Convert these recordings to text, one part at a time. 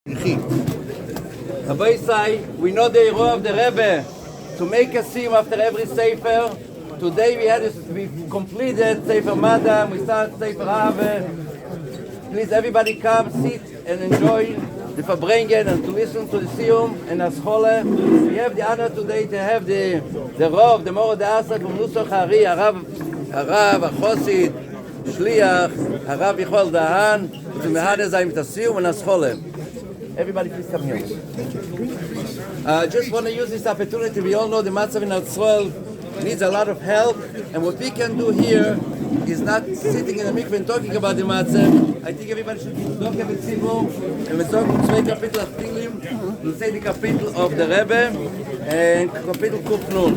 Rabbi, we know the hero of the Rebbe to make a sim after every sefer. Today we completed Sefer Madam, we start Sefer Ava. Please everybody come, sit and enjoy the Farbrengen and to listen to the סיום and Aschole. We have the honor today to have the Rov, the Moro Da'asa from Nusach Hari, Harav, Achosid, Shliach, Harav Yichol Daahen, to Mehadeh Zayim the סיום and Aschole. Everybody please come here. Just want to use this opportunity. We all know the Matzav in Israel needs a lot of help, and what we can do here is not sitting in the mikveh and talking about the Matzav. I think everybody should talk a bit civil, and we'll talk about the Kapitel of Tilim. We'll say the Kapitel of the Rebbe, and Kapitel Kuf Nun.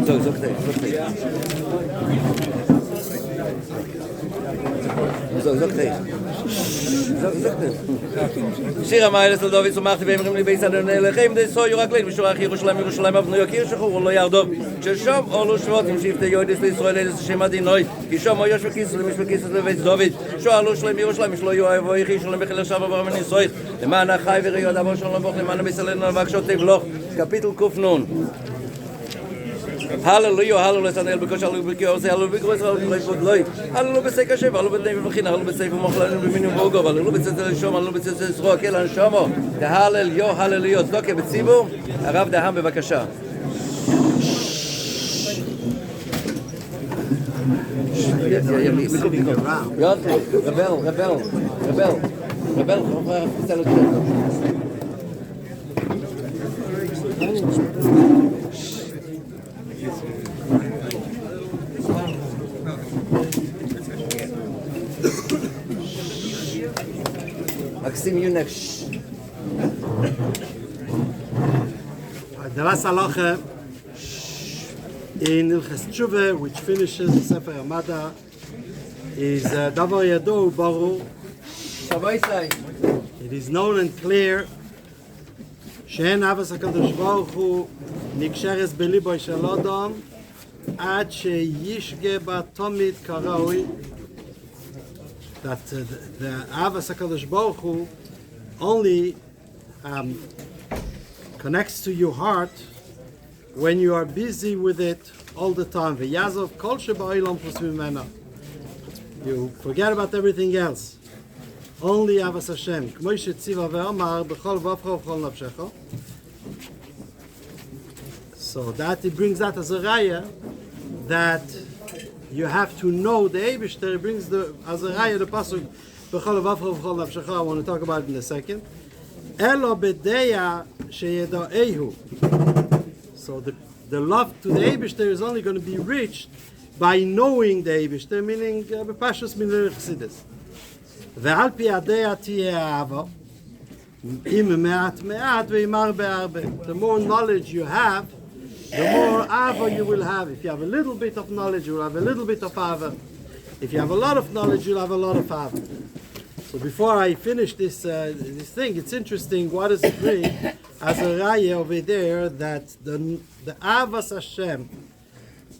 So, it's okay. שיר המייל של דוד שמחתי ואמרים לי בית אדוני לכם דסו יורקלין משור אחי ירושלים אבנו יקיר שחור ולא ירדוב ששום עולו שבוטים שבטי יהודס לישראל אלה שם הדינוי כי שם הוא יושב כיס למשפט לבית דוד שואלו שלם ירושלים משלו יאהבו יחי שלם בחיל עכשיו עברם ניסויך למען החי וריוד אבו שלום בוך למען המסלנו לבקשות תבלוך קפיטל קוף נון Hallelujah, hallelujah, Sanel, because hallelujah, hallelujah, because hallelujah, hallelujah, besek Hashem, hallelujah, b'nei v'machin, hallelujah, besek v'mochlanu b'minu v'ogov, hallelujah, b'tzetzel shom, hallelujah, b'tzetzel zro, kel anshomo, hallelujah, hallelujah, tzdoke b'tzibur, הרב דאהן, בבקשה. rebel, Maxim Yunek. The last halacha in Ilches Tshuva, which finishes the Sefer Amada, is Davar Yado Baru. It is known and clear שאין אהבת הקדוש ברוך הוא נקשרת בליבו של אדם עד שישגה בה תמיד כראוי. That the Ahavas HaKadosh Baruch Hu only connects to your heart when you are busy with it all the time. V'yazov kol sheba'ilam chutz mimena. You forget about everything else. Only Ahavas Hashem. K'mo shetziva ve'amar b'chol v'afcha v'chol nafshecha. So that it brings that as a raya that you have to know the Eibishter. It brings the Azaraya, the pasuk b'chol v'afcha v'chol nafshecha. I want to talk about it in a second. Elo b'deya sheyedaehu. So the love to the Eibishter is only going to be reached by knowing the Eibishter, meaning b'pashus minur chassidus. Ve'al pi adeya tiyeh ahava. Im me'at me'at ve'im arbe arbe. The more knowledge you have, the more Ava you will have. If you have a little bit of knowledge, you'll have a little bit of Ava. If you have a lot of knowledge, you'll have a lot of Ava. So before I finish this thing, it's interesting. What does it bring as a raya over there that the Avas Hashem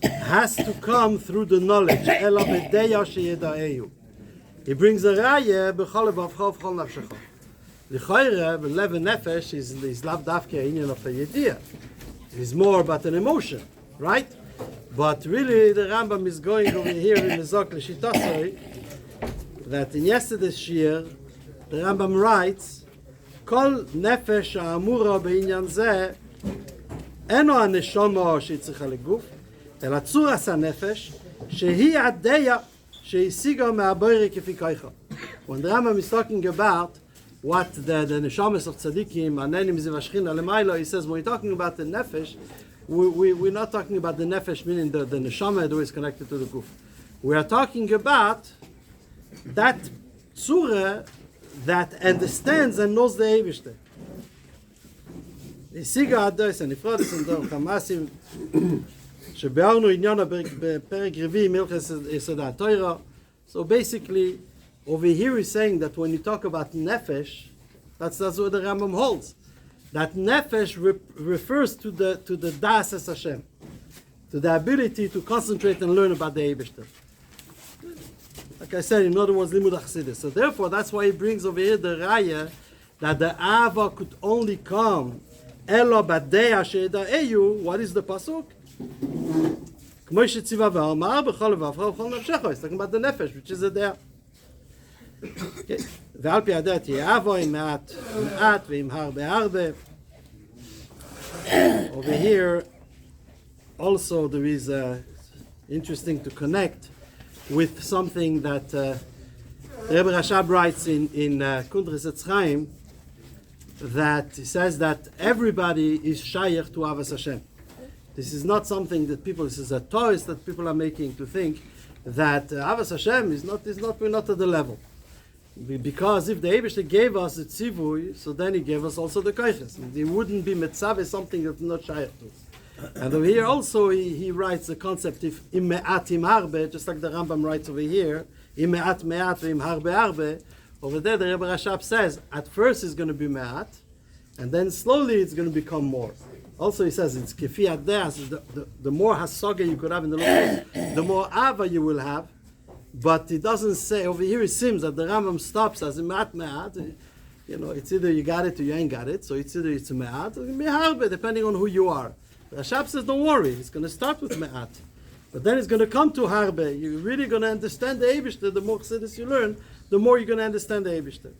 has to come through the knowledge. Ela b'deya sheyedaehu. He brings a raya b'chol v'avcha v'chol nafshecha. L'chayre b'lev nefesh is lav dafke inyan of a yediyah. It's more about an emotion, right? But really, the Rambam is going over here in the Zok L'Shitosoi that in yesterday's shir, the Rambam writes, "Kol nefesh ha'amura b'inyan zeh eno haneshama she'tzricha leguf, ela tzuras hanefesh shehi adeya she'isiga me'aboyre kefi koicha." When the Rambam is talking about what the neshamas of tzaddikim, anenim zivashchina lemailo, he says when we're talking about the nefesh, we're not talking about the nefesh meaning the neshama who is connected to the guf. We are talking about that tzura that understands and knows the Eibishter. Isiga adois and ifrodis and dor chamasim shebe'arnu inyana בפרק רביעי מילכס יסוד התורה. So basically, over here he's saying that when you talk about nefesh, that's what the Rambam holds. that nefesh refers to the das es Hashem, to the ability to concentrate and learn about the Eibishter. Like I said, in other words, limud chassidus. So therefore, that's why he brings over here the raya that the Ava could only come elo badeya sheida eyu. What is the pasuk? K'moshe tziva v'amar b'chol v'avcha v'chol nafshecha. It's talking about the nefesh, which is a there. ועל פי הדת יהיה אבו עם מעט ועם הרבה הרבה. Over here also there is interesting to connect with something that Rebbe Rashab writes in Kundres Etz Chaim, that he says that everybody is shayach to Avas Hashem. This is not something that people, this is a choice that people are making to think that Avas Hashem we're not at the level. Because if the Eibishter gave us the tzivui, so then he gave us also the koiches. He wouldn't be metzaveh something that's not shayach to us. And over here also he writes the concept if im me'at im harbe, just like the Rambam writes over here, im me'at me'at im harbe harbe. Over there the Rebbe Rashab says at first it's going to be me'at, and then slowly it's going to become more. Also he says it's kefi adeas, the more hasaga you could have in the Lord, the more ava you will have. But it doesn't say, over here it seems that the Rambam stops as a me'at. You know, it's either you got it or you ain't got it. So it's either it's a me'at or me'harbe, depending on who you are. Rashab says, don't worry, it's going to start with me'at. But then it's going to come to harbe. You're really going to understand the Eibishter. The more chassidus you learn, the more you're going to understand the Eibishter.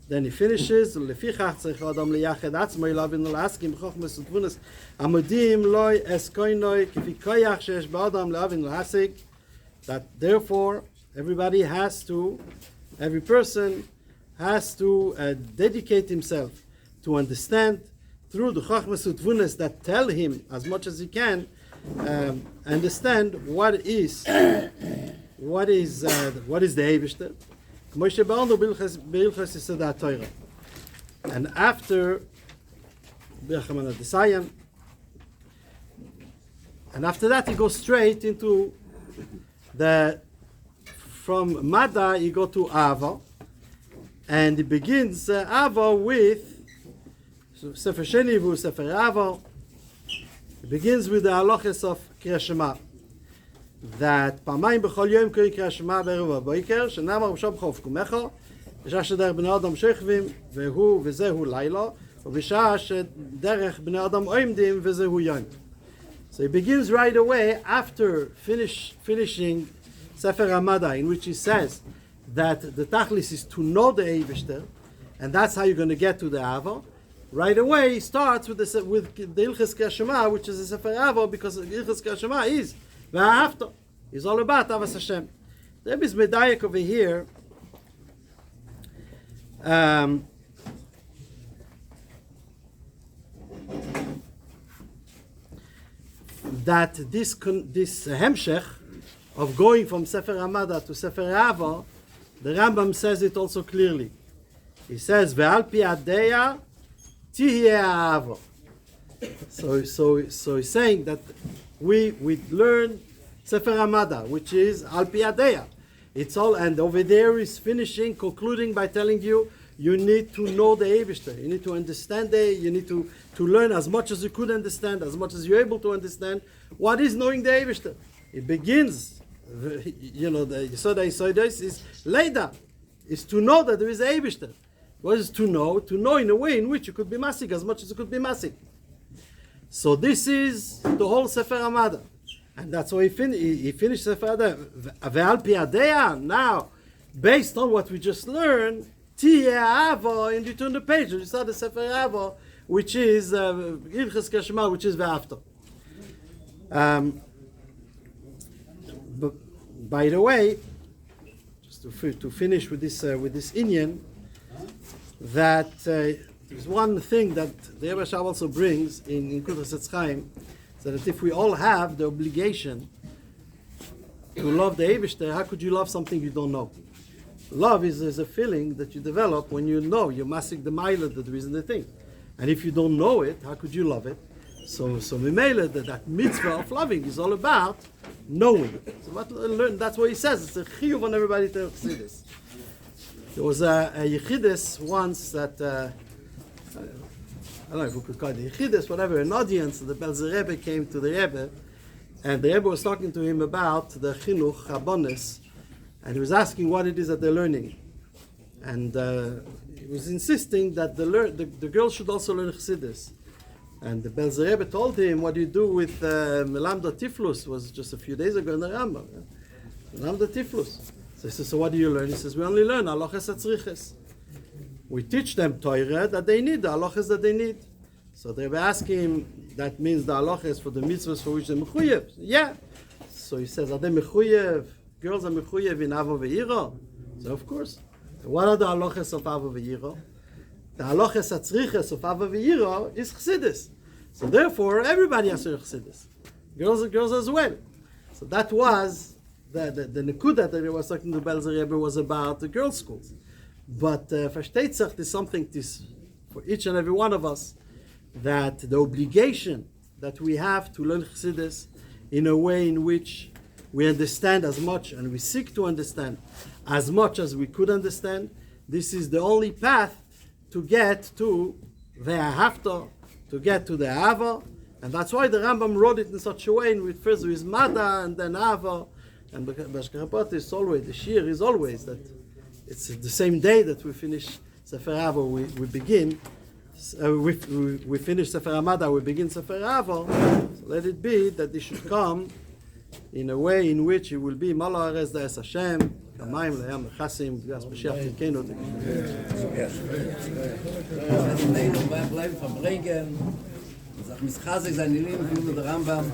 Then he finishes, לפיכך צריך האדם לייחד עצמו אליו ולהסכים בחוכמת ותבונס עמודים לוי אסקוינוי כפי כוח שיש באדם להבין להשיג. That therefore every person has to dedicate himself to understand through the Chachmas Utvunas that tell him as much as he can understand what is the Eibishter. And after that he goes straight into from Mada you go to Ava, and he begins Ava with Sefer Sheni v'u Sefer Ava. He begins with the halachas of Kriyas Shema, that pamayim b'chol yom koyin Kriyas Shema b'erev v'boiker shenamar b'shom chof kumecha בשעה שדרך בני אדם שוכבים וזהו לילה ובשעה שדרך בני אדם עומדים וזהו יום. So he begins right away after finishing Sefer Hamada, in which he says that the tachlis is to know the Eibishter, and that's how you're going to get to the Ava. Right away he starts with the Ilches Kriyas Shema, which is the Sefer Ava, because the Ilches Kriyas Shema is V'ahavta. It's all about Avas Hashem. There is medayek over here. That this hemshech of going from Sefer Hamada to Sefer Ava, the Rambam says it also clearly. He says, "Ve'al pi adeya tihye ha'ava." So he's saying that we learn Sefer Hamada, which is al pi adeya. It's all, and over there is concluding by telling you need to know the Eibishter. You need to understand you need to learn as much as you could understand, as much as you're able to understand. What is knowing the Eibishter? It begins, the Yesod is Leida, is to know that there is a Eibishter. What is to know? To know in a way in which you could be masik as much as you could be masik. So this is the whole Sefer Hamada. And that's why he finished Sefer Hamada. Now, based on what we just learned, Tiyeh Ava, in between the pages, you saw the Sefer Ava, which is Ilches Kriyas Shema, which is Ve'afta. But by the way, just to finish with this inyan, that there's one thing that the Rebbe Shab also brings in Kundres Etz Chaim, so that if we all have the obligation to love the Eibishter, how could you love something you don't know? Love is a feeling that you develop when you know, you masik the mila that there is in the thing. And if you don't know it, how could you love it? So Mimele, that mitzvah of loving is all about knowing. So that's what he says. It's a chiyuv on everybody to see this. There was a yechidus once that don't know if we could call it the Yechidus, whatever, an audience. The Belzer Rebbe came to the Rebbe, and the Rebbe was talking to him about the Chinuch Rabbonis, and he was asking what it is that they're learning. And he was insisting that the girls should also learn Chassidus. And the Belzer Rebbe told him, what do you do with Melamda Tiflus? Was just a few days ago in the Rambam. Melamda Tiflus. So he says, so what do you learn? He says, we only learn halachas atzriches. We teach them Torah that they need, the halachas that they need. So they were asking him, that means the halachas for the mitzvahs for which they're mechuyev. Yeah. So he says, are they mechuyev? Girls are mechuyev in Ava ve'ira? So of course. So what are the halachas of Ava ve'ira? The halachas atzriches of Ava ve'ira is chassidus. So therefore, everybody has to learn chassidus. Girls as well. So that was the nekuda that I was talking to Belzer Rebbe was about the girls' schools. But versteht sich is something for each and every one of us, that the obligation that we have to learn chassidus in a way in which we understand as much and we seek to understand as much as we could understand. This is the only path to get to the Ahavta, to get to the Ava, and that's why the Rambam wrote it in such a way, in which first there is Mada and then Ava, and Bashkarapot is always, the Shir is always that it's the same day that we finish Sefer Ava, we begin, we finish Sefer Amada, we begin Sefer Ava, so let it be that it should come in a way in which it will be Malo Ares Da'es Hashem, Kamayim Le'yam Lechasim, V'yas Mashiach Tikenu. Beim Bleiben verbringen, sag Mischazek sein Leben, wie der Rambam.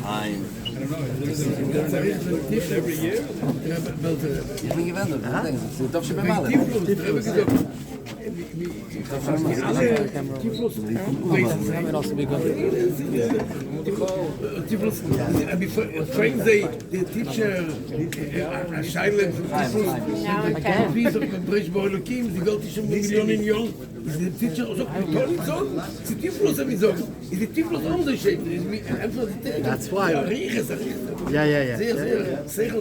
Ein. Every year? Ich bin gewendelt, das ist doch schon beim Malen. Train the teacher a silent piece of bridge boilukim, die Welt ist schon Millionen jung. Is the teacher also told so? Is the Tiflus am so? Is the Tiflus also shape? That's why. Yeah. Sehr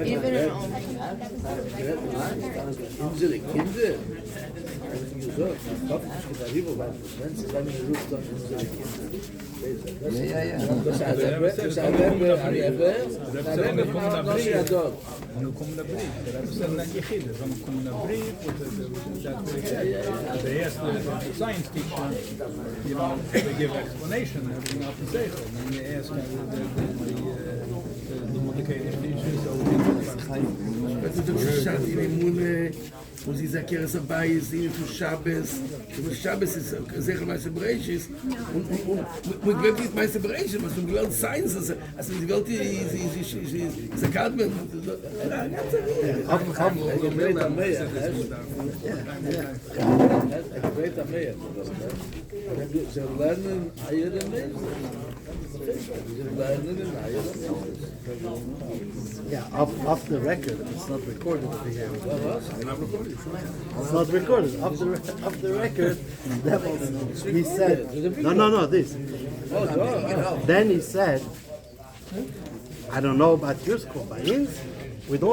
Even in Unsere Kinder. Ja. Nu kommer det brief. Det är sen en yechide. De kommer det brief. The science teacher, they give explanation. Everything up to say. And they ask the modification teachers. wo sie sagt, er ist dabei, ist ihnen für Shabbos. Und Shabbos ist sehr meiste Bereich ist. Und gewöhnt nicht meiste Bereich, was du gewöhnt Science, also die Welt ist Akademie. Sie lernen ihre Yeah, off the record. It's not recorded over here. It's not recorded. Off the record, that was, he said, no, this. Then he said, I don't know about your school, but we don't